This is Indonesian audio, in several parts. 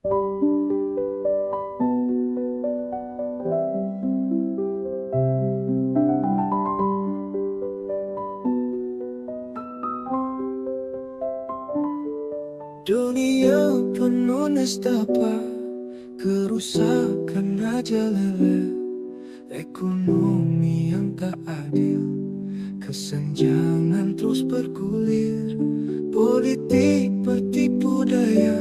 Dunia penuh nestapa, kerusakan merajalela, ekonomi yang tak adil, kesenjangan terus bergulir, politik bertipu daya,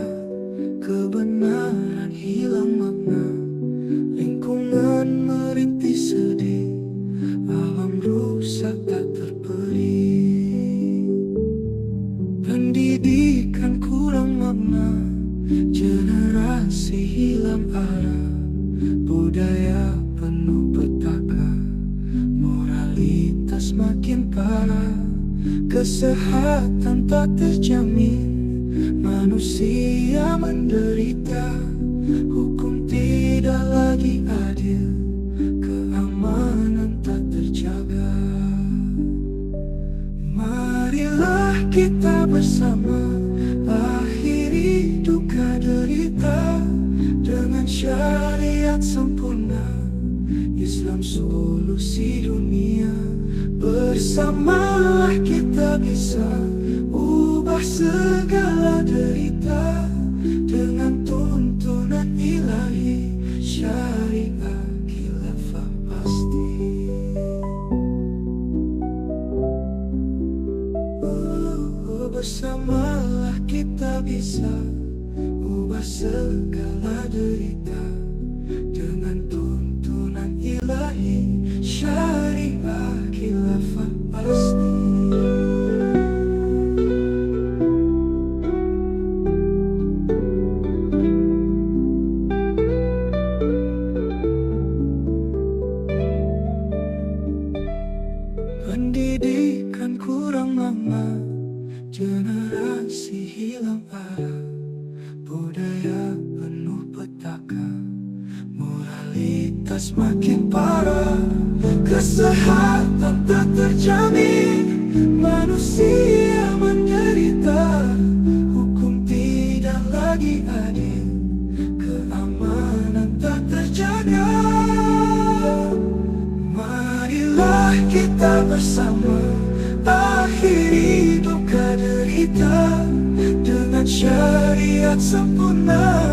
kebenaran hilang makna, lingkungan merintih sedih, alam rusak tak terperi. Pendidikan kurang makna, generasi hilang arah, budaya penuh petaka, moralitas makin parah, kesehatan tak terjamin, manusia menderita, hukum tidak lagi adil, keamanan tak terjaga. Marilah kita bersama akhiri duka derita dengan syariat sempurna, Islam solusi dunia. Bersamalah kita bisa ubah segala derita dengan tuntunan ilahi, syariat khilafah pasti. Bersamalah kita bisa ubah segala derita dengan tuntunan ilahi, syariah khilafah pasti. Pendidikan kurang makna, generasi hilang arah, budaya penuh petaka, moralitas makin parah, kesehatan tak terjamin, manusia menderita, hukum tidak lagi adil, keamanan tak terjaga. Marilah kita bersama akhiri duka derita dengan syariat sempurna,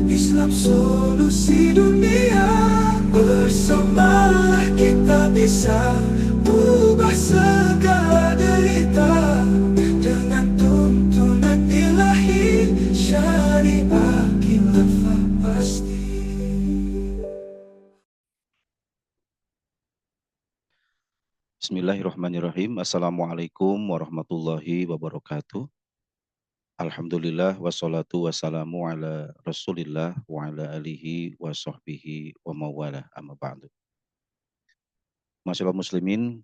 Islam solusi dunia. Bersamalah kita bisa ubah segala derita dengan tuntunan ilahi, syariat khilafah pasti. Bismillahirrahmanirrahim. Assalamualaikum warahmatullahi wabarakatuh. Alhamdulillah wassalatu wassalamu ala rasulillah wa ala alihi wa sahbihi wa mawala amma ba'du. Masyaallah muslimin,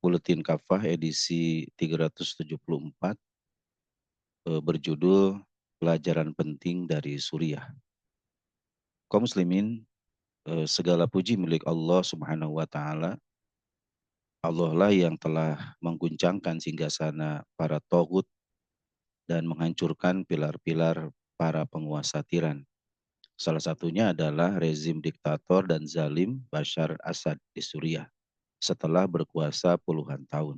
Buletin Kafah edisi 374 berjudul Pelajaran Penting dari Suriah. Kaum muslimin, segala puji milik Allah Subhanahu wa taala. Allah lah yang telah mengguncangkan singgasana para togut dan menghancurkan pilar-pilar para penguasa tiran. Salah satunya adalah rezim diktator dan zalim Bashar Assad di Suriah setelah berkuasa puluhan tahun.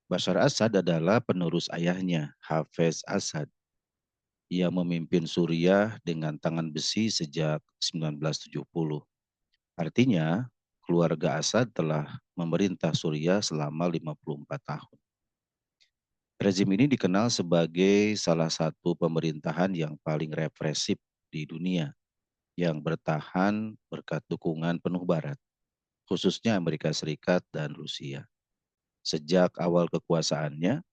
Bashar Assad adalah penerus ayahnya, Hafez Assad, yang memimpin Suriah dengan tangan besi sejak 1970. Artinya, keluarga Assad telah memerintah Suriah selama 54 tahun. Rezim ini dikenal sebagai salah satu pemerintahan yang paling represif di dunia, yang bertahan berkat dukungan penuh Barat, khususnya Amerika Serikat dan Rusia. Sejak awal kekuasaannya,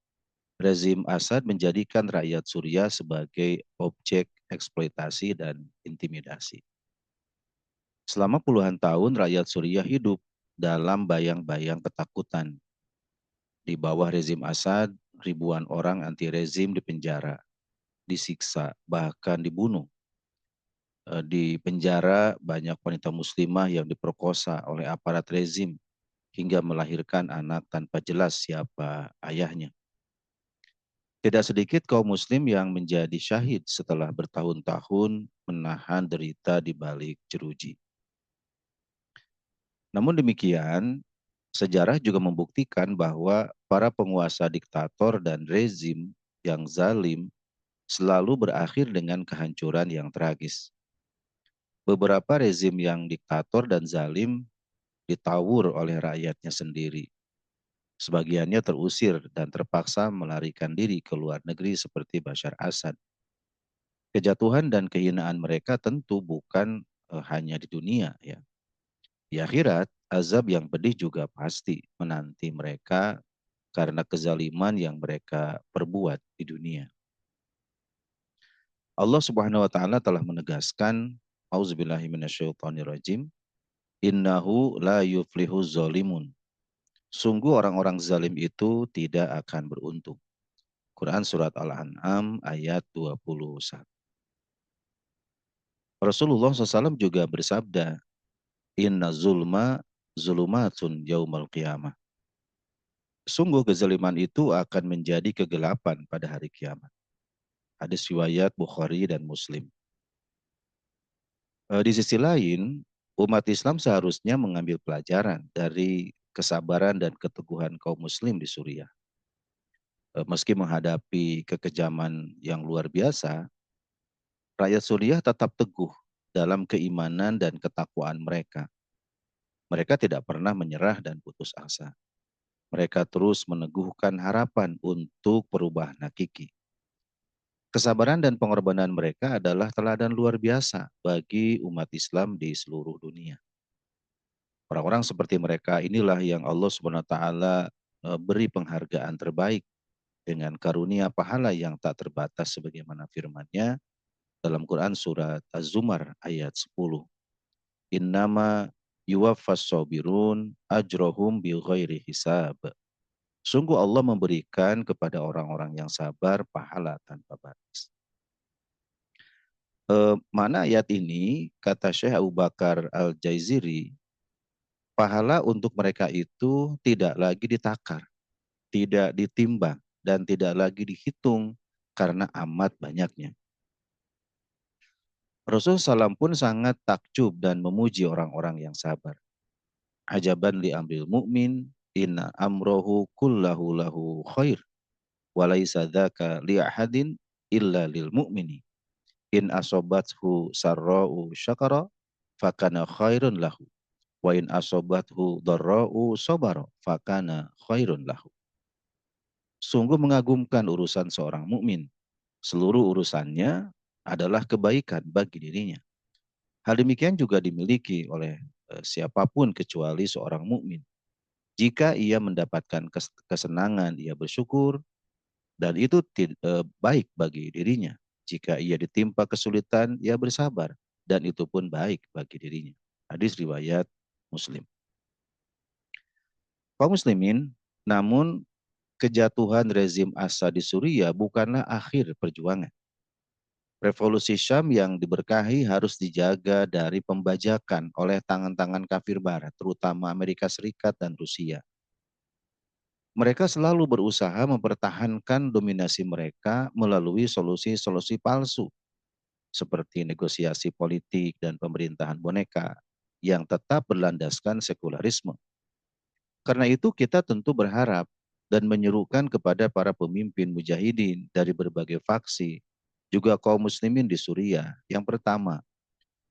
rezim Assad menjadikan rakyat Suriah sebagai objek eksploitasi dan intimidasi. Selama puluhan tahun rakyat Suriah hidup dalam bayang-bayang ketakutan. Di bawah rezim Assad, ribuan orang anti rezim dipenjara, disiksa, bahkan dibunuh. Di penjara banyak wanita muslimah yang diperkosa oleh aparat rezim hingga melahirkan anak tanpa jelas siapa ayahnya. Tidak sedikit kaum muslim yang menjadi syahid setelah bertahun-tahun menahan derita di balik jeruji. Namun demikian, sejarah juga membuktikan bahwa para penguasa diktator dan rezim yang zalim selalu berakhir dengan kehancuran yang tragis. Beberapa rezim yang diktator dan zalim ditawur oleh rakyatnya sendiri. Sebagiannya terusir dan terpaksa melarikan diri ke luar negeri seperti Bashar Assad. Kejatuhan dan kehinaan mereka tentu bukan hanya di dunia ya. Di akhirat, azab yang pedih juga pasti menanti mereka karena kezaliman yang mereka perbuat di dunia. Allah Subhanahu wa taala telah menegaskan, auzubillahi minasyaitonirrajim, innahu la yuflihu zalimun. Sungguh orang-orang zalim itu tidak akan beruntung. Quran surat Al-An'am ayat 21. Rasulullah SAW juga bersabda, inna zulma zulumatun yaumal qiyamah. Sungguh kezaliman itu akan menjadi kegelapan pada hari kiamat. Hadis riwayat Bukhari dan Muslim. Di sisi lain, umat Islam seharusnya mengambil pelajaran dari kesabaran dan keteguhan kaum muslim di Suriah. Meski menghadapi kekejaman yang luar biasa, rakyat Suriah tetap teguh dalam keimanan dan ketakwaan mereka. Mereka tidak pernah menyerah dan putus asa. Mereka terus meneguhkan harapan untuk perubahan hakiki. Kesabaran dan pengorbanan mereka adalah teladan luar biasa bagi umat Islam di seluruh dunia. Orang-orang seperti mereka inilah yang Allah SWT beri penghargaan terbaik dengan karunia pahala yang tak terbatas sebagaimana firman-Nya dalam Quran surat Az-Zumar ayat 10. Innama yuwaffas sabirun ajrohum bi ghairi hisab. Sungguh Allah memberikan kepada orang-orang yang sabar pahala tanpa batas. Mana ayat ini, kata Syekh Abu Bakar Al-Jaiziri, pahala untuk mereka itu tidak lagi ditakar, tidak ditimbang, dan tidak lagi dihitung karena amat banyaknya. Rasulullah SAW pun sangat takjub dan memuji orang-orang yang sabar. Ajaban li amril mu'min, inna amrohu kullahu lahu khair, walaysa dhaka li ahadin illa lil mu'mini. In asobathu sarra'u syakara, fakana khairun lahu. Wa in asobathu darra'u sobara, fakana khairun lahu. Sungguh mengagumkan urusan seorang mukmin. Seluruh urusannya adalah kebaikan bagi dirinya. Hal demikian juga dimiliki oleh siapapun kecuali seorang mukmin. Jika ia mendapatkan kesenangan, ia bersyukur, dan itu baik bagi dirinya. Jika ia ditimpa kesulitan, ia bersabar, dan itu pun baik bagi dirinya. Hadis riwayat Muslim. Kaum muslimin, namun kejatuhan rezim Assad di Suriah bukanlah akhir perjuangan. Revolusi Syam yang diberkahi harus dijaga dari pembajakan oleh tangan-tangan kafir barat, terutama Amerika Serikat dan Rusia. Mereka selalu berusaha mempertahankan dominasi mereka melalui solusi-solusi palsu, seperti negosiasi politik dan pemerintahan boneka yang tetap berlandaskan sekularisme. Karena itu kita tentu berharap dan menyerukan kepada para pemimpin mujahidin dari berbagai faksi, juga kaum muslimin di Suriah. Yang pertama,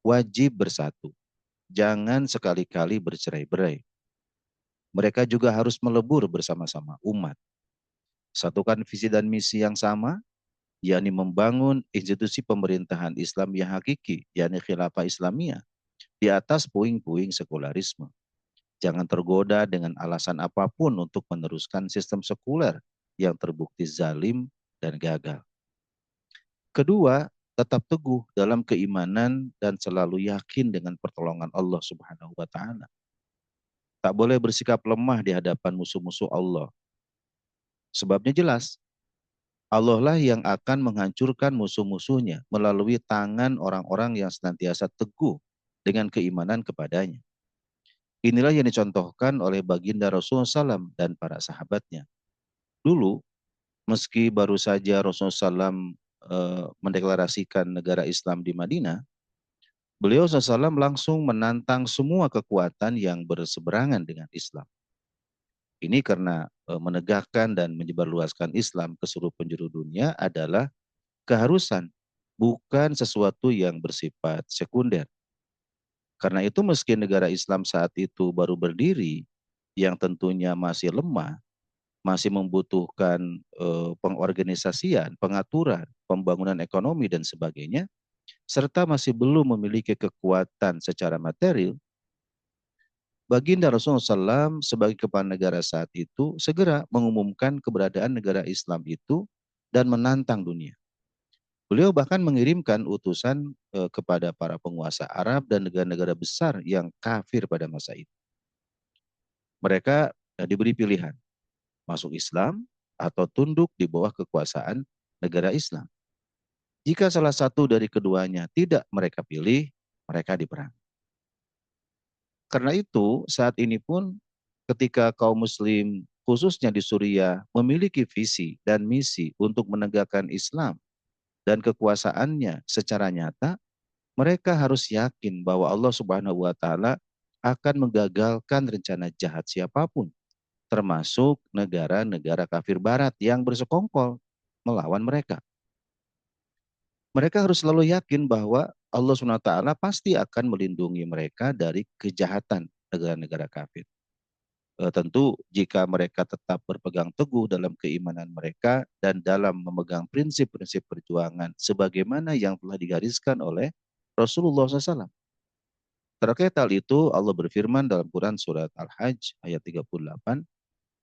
wajib bersatu. Jangan sekali-kali bercerai-berai. Mereka juga harus melebur bersama-sama umat. Satukan visi dan misi yang sama, yakni membangun institusi pemerintahan Islam yang hakiki, yakni khilafah Islamiyah, di atas puing-puing sekularisme. Jangan tergoda dengan alasan apapun untuk meneruskan sistem sekuler yang terbukti zalim dan gagal. Kedua, tetap teguh dalam keimanan dan selalu yakin dengan pertolongan Allah Subhanahu wa taala. Tak boleh bersikap lemah di hadapan musuh-musuh Allah. Sebabnya jelas, Allah lah yang akan menghancurkan musuh-musuhnya melalui tangan orang-orang yang senantiasa teguh dengan keimanan kepadanya. Inilah yang dicontohkan oleh baginda Rasulullah SAW dan para sahabatnya. Dulu, Meski baru saja Rasulullah SAW mendeklarasikan negara Islam di Madinah, beliau SAW langsung menantang semua kekuatan yang berseberangan dengan Islam. Ini karena menegakkan dan menyebarluaskan Islam ke seluruh penjuru dunia adalah keharusan, bukan sesuatu yang bersifat sekunder. Karena itu meski negara Islam saat itu baru berdiri, yang tentunya masih lemah, masih membutuhkan pengorganisasian, pengaturan, pembangunan ekonomi dan sebagainya, serta masih belum memiliki kekuatan secara material, Baginda Rasulullah SAW sebagai kepala negara saat itu segera mengumumkan keberadaan negara Islam itu dan menantang dunia. Beliau bahkan mengirimkan utusan kepada para penguasa Arab dan negara-negara besar yang kafir pada masa itu. Mereka diberi pilihan, masuk Islam atau tunduk di bawah kekuasaan negara Islam. Jika salah satu dari keduanya tidak mereka pilih, mereka diperangi. Karena itu, saat ini pun ketika kaum muslim khususnya di Suriah memiliki visi dan misi untuk menegakkan Islam dan kekuasaannya secara nyata, mereka harus yakin bahwa Allah Subhanahu wa taala akan menggagalkan rencana jahat siapapun, termasuk negara-negara kafir barat yang bersekongkol melawan mereka. Mereka harus selalu yakin bahwa Allah Subhanahu wa taala pasti akan melindungi mereka dari kejahatan negara-negara kafir. Tentu jika mereka tetap berpegang teguh dalam keimanan mereka dan dalam memegang prinsip-prinsip perjuangan sebagaimana yang telah digariskan oleh Rasulullah SAW. Terkait hal itu Allah berfirman dalam Quran surat Al-Hajj ayat 38,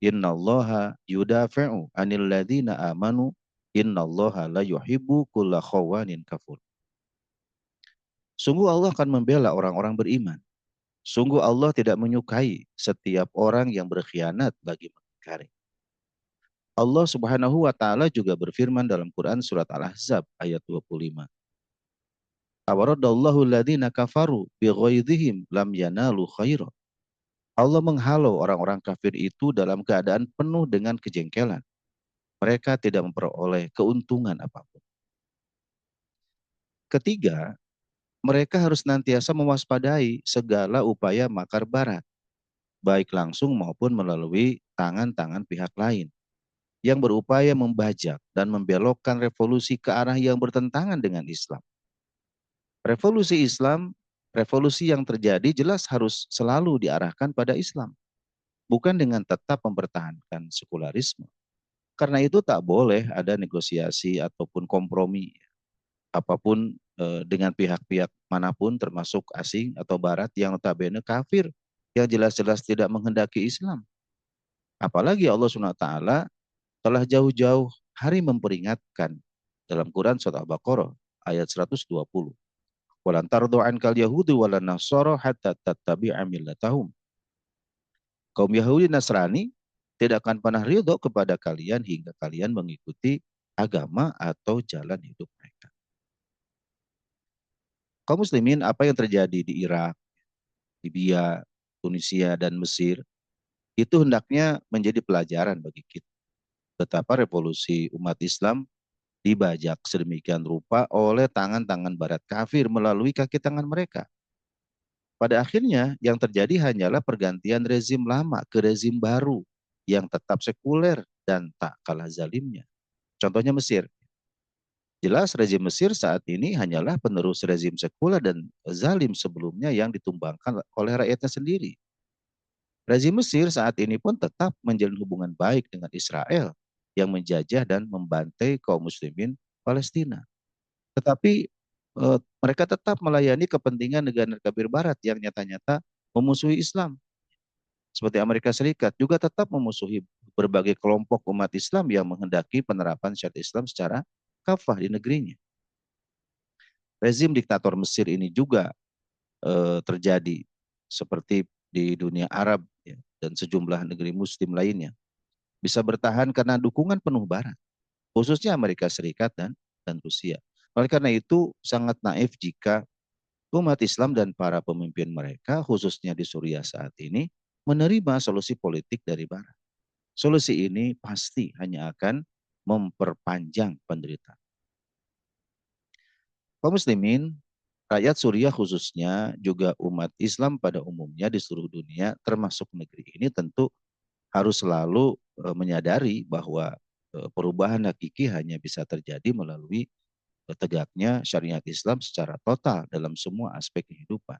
Innallaha yudafi'u 'anil ladzina amanu innallaha la yuhibbu kulla khawanin kafur. Sungguh Allah akan membela orang-orang beriman. Sungguh Allah tidak menyukai setiap orang yang berkhianat bagi mengingkari. Allah Subhanahu wa taala juga berfirman dalam Quran surat Al-Ahzab ayat 25. Awaradallahu alladziina kafaru bighaidhihim lam yanalu khaira. Allah menghalau orang-orang kafir itu dalam keadaan penuh dengan kejengkelan. Mereka tidak memperoleh keuntungan apapun. Ketiga, mereka harus senantiasa mewaspadai segala upaya makar barat, baik langsung maupun melalui tangan-tangan pihak lain yang berupaya membajak dan membelokkan revolusi ke arah yang bertentangan dengan Islam. Revolusi Islam, revolusi yang terjadi jelas harus selalu diarahkan pada Islam, bukan dengan tetap mempertahankan sekularisme. Karena itu tak boleh ada negosiasi ataupun kompromi apapun dengan pihak-pihak manapun termasuk asing atau barat yang notabene kafir yang jelas-jelas tidak menghendaki Islam. Apalagi Allah SWT telah jauh-jauh hari memperingatkan dalam Quran surat Al-Baqarah ayat 120. Walan tardu ankal yahudu walan nasara hatta tattabi'a millatahum. Kaum Yahudi Nasrani tidak akan pernah ridho kepada kalian hingga kalian mengikuti agama atau jalan hidup mereka. Kaum muslimin, apa yang terjadi di Irak, Libya, Tunisia, dan Mesir itu hendaknya menjadi pelajaran bagi kita. Betapa revolusi umat Islam dibajak sedemikian rupa oleh tangan-tangan barat kafir melalui kaki tangan mereka. Pada akhirnya yang terjadi hanyalah pergantian rezim lama ke rezim baru yang tetap sekuler dan tak kalah zalimnya. Contohnya Mesir. Jelas rezim Mesir saat ini hanyalah penerus rezim sekuler dan zalim sebelumnya yang ditumbangkan oleh rakyatnya sendiri. Rezim Mesir saat ini pun tetap menjalin hubungan baik dengan Israel yang menjajah dan membantai kaum muslimin Palestina. Tetapi mereka tetap melayani kepentingan negara-negara kafir barat yang nyata-nyata memusuhi Islam. Seperti Amerika Serikat juga tetap memusuhi berbagai kelompok umat Islam yang menghendaki penerapan syariat Islam secara kafah di negerinya. Rezim diktator Mesir ini juga terjadi seperti di dunia Arab ya, dan sejumlah negeri muslim lainnya. Bisa bertahan karena dukungan penuh barat, khususnya Amerika Serikat dan Rusia. Oleh karena itu sangat naif jika umat Islam dan para pemimpin mereka, khususnya di Suriah saat ini, menerima solusi politik dari barat. Solusi ini pasti hanya akan memperpanjang penderitaan. Kaum muslimin, rakyat Suriah khususnya, juga umat Islam pada umumnya di seluruh dunia, termasuk negeri ini, tentu harus selalu menyadari bahwa perubahan hakiki hanya bisa terjadi melalui tegaknya syariat Islam secara total dalam semua aspek kehidupan.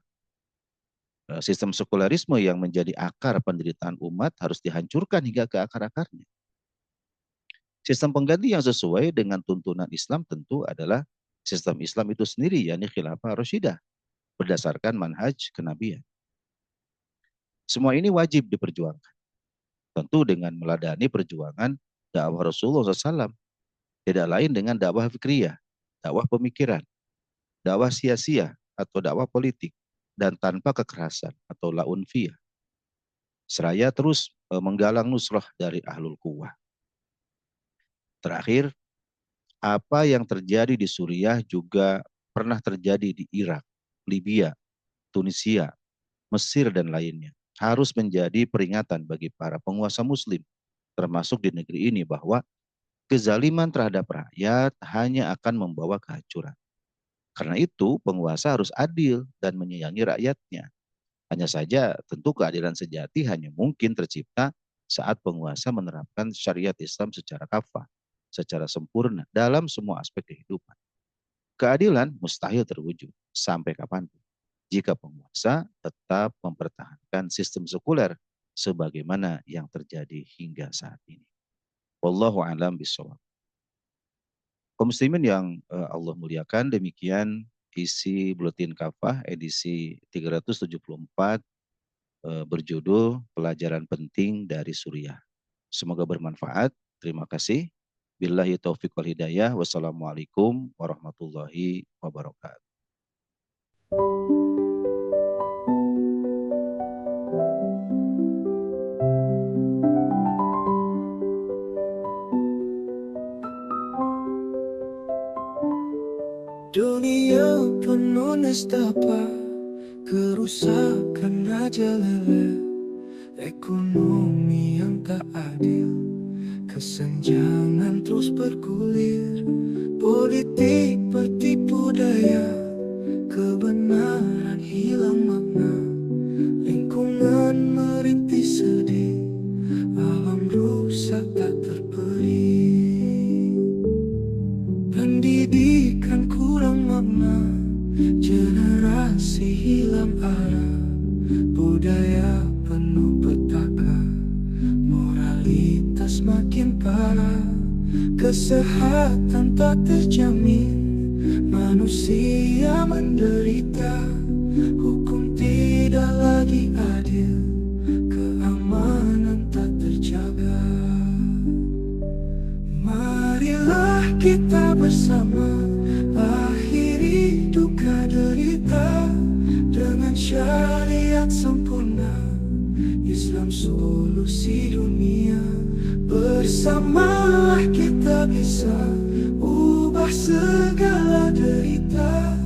Sistem sekularisme yang menjadi akar penderitaan umat harus dihancurkan hingga ke akar-akarnya. Sistem pengganti yang sesuai dengan tuntunan Islam tentu adalah sistem Islam itu sendiri, yakni khilafah rasyidah berdasarkan manhaj kenabian. Semua ini wajib diperjuangkan, tentu dengan meladani perjuangan dakwah Rasulullah SAW, tidak lain dengan dakwah fikriyah, dakwah pemikiran, dakwah sia-sia atau dakwah politik, dan tanpa kekerasan atau la unfiyah. Seraya terus menggalang nusrah dari ahlul quwah. Terakhir, apa yang terjadi di Suriah juga pernah terjadi di Irak, Libya, Tunisia, Mesir, dan lainnya. Harus menjadi peringatan bagi para penguasa muslim, termasuk di negeri ini, bahwa kezaliman terhadap rakyat hanya akan membawa kehancuran. Karena itu, penguasa harus adil dan menyayangi rakyatnya. Hanya saja, tentu keadilan sejati hanya mungkin tercipta saat penguasa menerapkan syariat Islam secara kafah, secara sempurna dalam semua aspek kehidupan. Keadilan mustahil terwujud sampai kapanpun jika penguasa tetap mempertahankan sistem sekuler sebagaimana yang terjadi hingga saat ini. Wallahu a'lam bishawab. Kaum muslimin yang Allah muliakan, demikian isi Buletin Kafah edisi 374 berjudul Pelajaran Penting dari Suriah. Semoga bermanfaat. Terima kasih. Billahi taufiq wal hidayah. Wassalamualaikum warahmatullahi wabarakatuh. Dunia penuh nestapa, kerusakan merajalela, ekonomi yang tak adil, kesenjangan terus bergulir, politik bertipu daya, kebenaran hilang makna, lingkungan merintih sedih, alam rusak tak terperi, pendidikan kurang makna, generasi hilang arah, budaya penuh petaka, moralitas makin parah, kesehatan tak terjamin, manusia menderita, hukum tidak lagi adil, keamanan tak terjaga. Marilah kita bersama akhiri duka derita dengan syariat sempurna, Islam solusi dunia. Bersamalah kita bisa ubah segala derita.